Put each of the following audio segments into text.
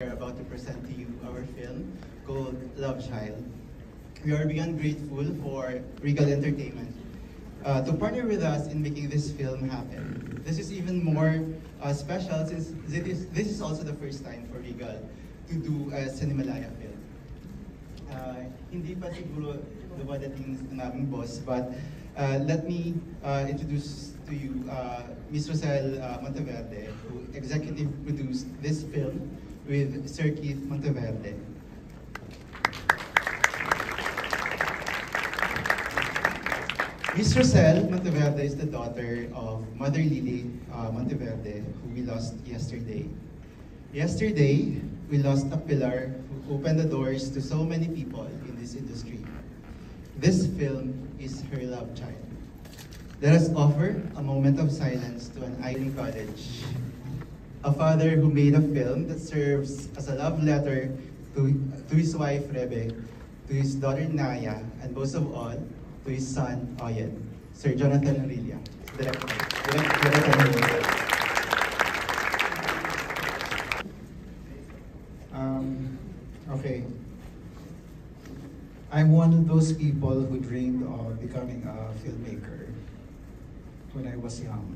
We're about to present to you our film called Love Child. We are beyond grateful for Regal Entertainment to partner with us in making this film happen. This is even more special since this is also the first time for Regal to do a Cinemalaya film. Hindi pa siguro dumadating na naming boss, but let me introduce to you Ms. Rosel Monteverde, who executive produced this film with Sir Keith Monteverde. Ms. Rosel Monteverde is the daughter of Mother Lily Monteverde, who we lost yesterday. Yesterday, we lost a pillar who opened the doors to so many people in this industry. This film is her love child. Let us offer a moment of silence to an Island College, a father who made a film that serves as a love letter to his wife Rebe, to his daughter Naya, and most of all, to his son Oyen, Sir Jonathan Aurelia, director. Okay. I'm one of those people who dreamed of becoming a filmmaker when I was young.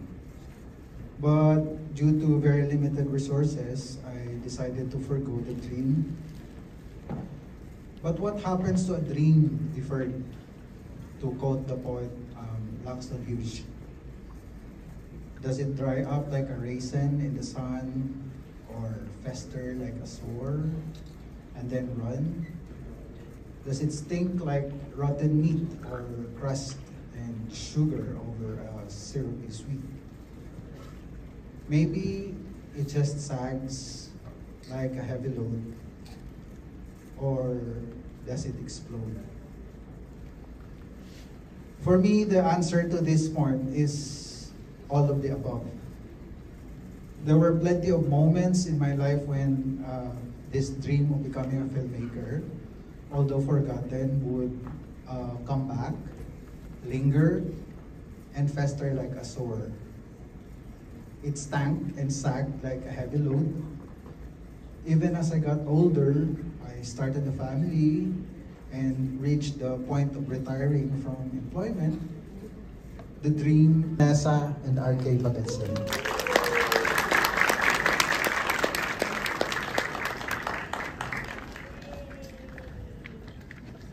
But due to very limited resources, I decided to forgo the dream. But what happens to a dream deferred? To quote the poet Laxton Hughes, does it dry up like a raisin in the sun, or fester like a sore, and then run? Does it stink like rotten meat, or crust and sugar over a syrupy sweet? Maybe it just sags like a heavy load, or does it explode? For me, the answer to this point is all of the above. There were plenty of moments in my life when this dream of becoming a filmmaker, although forgotten, would come back, linger, and fester like a sore. It stank and sagged like a heavy load. Even as I got older, I started a family and reached the point of retiring from employment. The dream, Nessa and RK Patetson.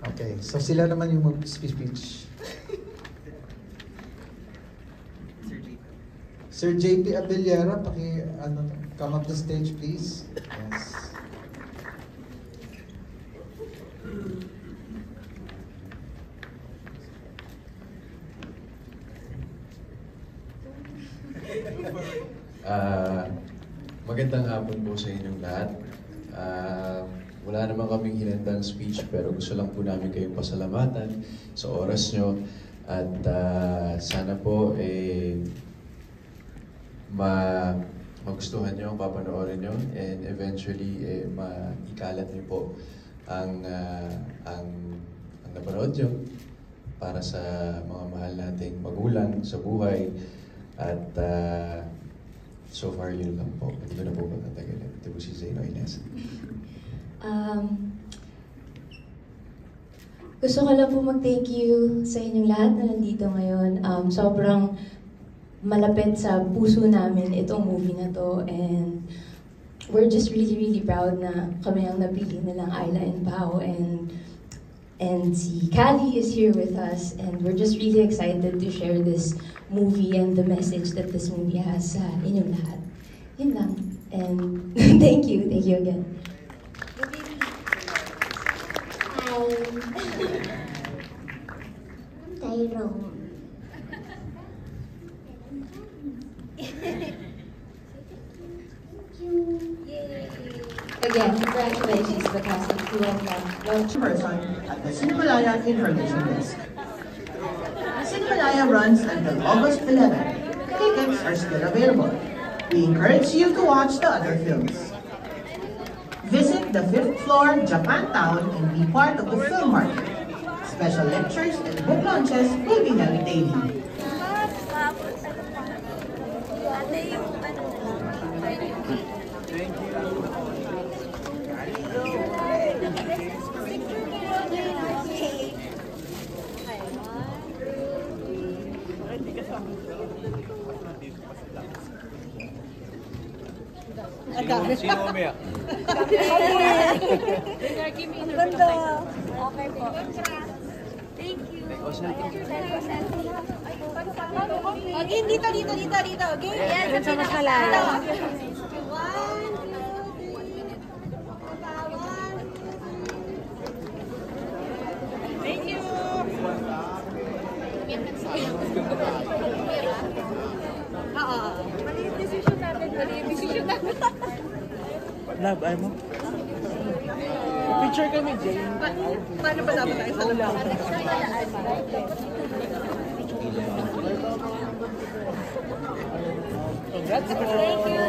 Okay, so sila naman yung mag-speech. Sir JP Abellera, come up the stage, please. Yes. Magandang hapon po sa inyong lahat. Wala naman kaming hinandang speech pero gusto lang po namin kayong pasalamatan sa oras nyo at sana po magustuhan nyo ang papanoorin nyo and eventually maikalat nyo po ang napanood nyo para sa mga mahal nating magulang sa buhay at so far yun lang po. Hindi ko na po matatagalin. Ito po si Zeno Inez. Gusto ko lang po mag-thank you sa inyong lahat na nandito ngayon. Sobrang malapit sa puso namin itong movie na to and we're just really proud na kami ang napili nilang Ayla and Pao and si Callie is here with us and we're just really excited to share this movie and the message that this movie has sa inyong lahat. Yun lang. And thank you again. Hi. Tyrone. Again, congratulations to the cast and crew of Love Person at the Cinemalaya Information Desk. Cinemalaya runs until August 11. Tickets are still available. We encourage you to watch the other films. Visit the 5th floor Japantown and be part of the film market. Special lectures and book launches will be held daily. Thank you. Sino mamaya? Ang ganda. Okay po. Thank you. Again, dito. Okay? Yes, sa mas malayo. Thank you. Mali yung decision natin. Love, ayaw mo? Picture kami, Jane. Paano ba dapat tayo sa loob? Congrats po! Thank you.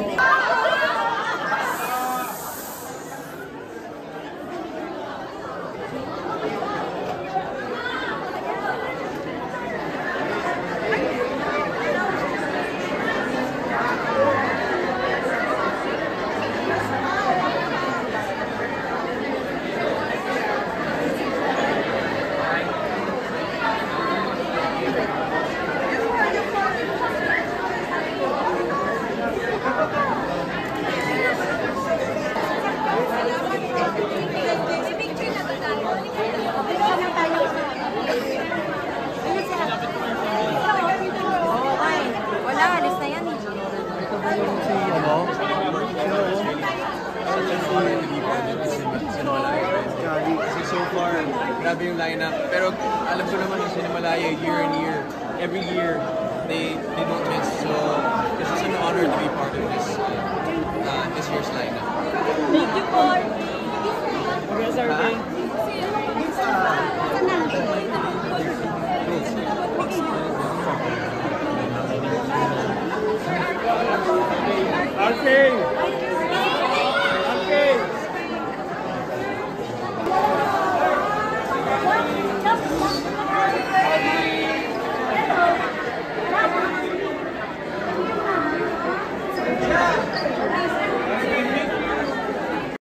Wala, alis na yan eh. Kasi so far, grabe yung lineup. Pero alam ko naman sa Cinemalaya, year and year, every year, they don't miss. So, this is an honor to be part of this year's lineup. Thank you po.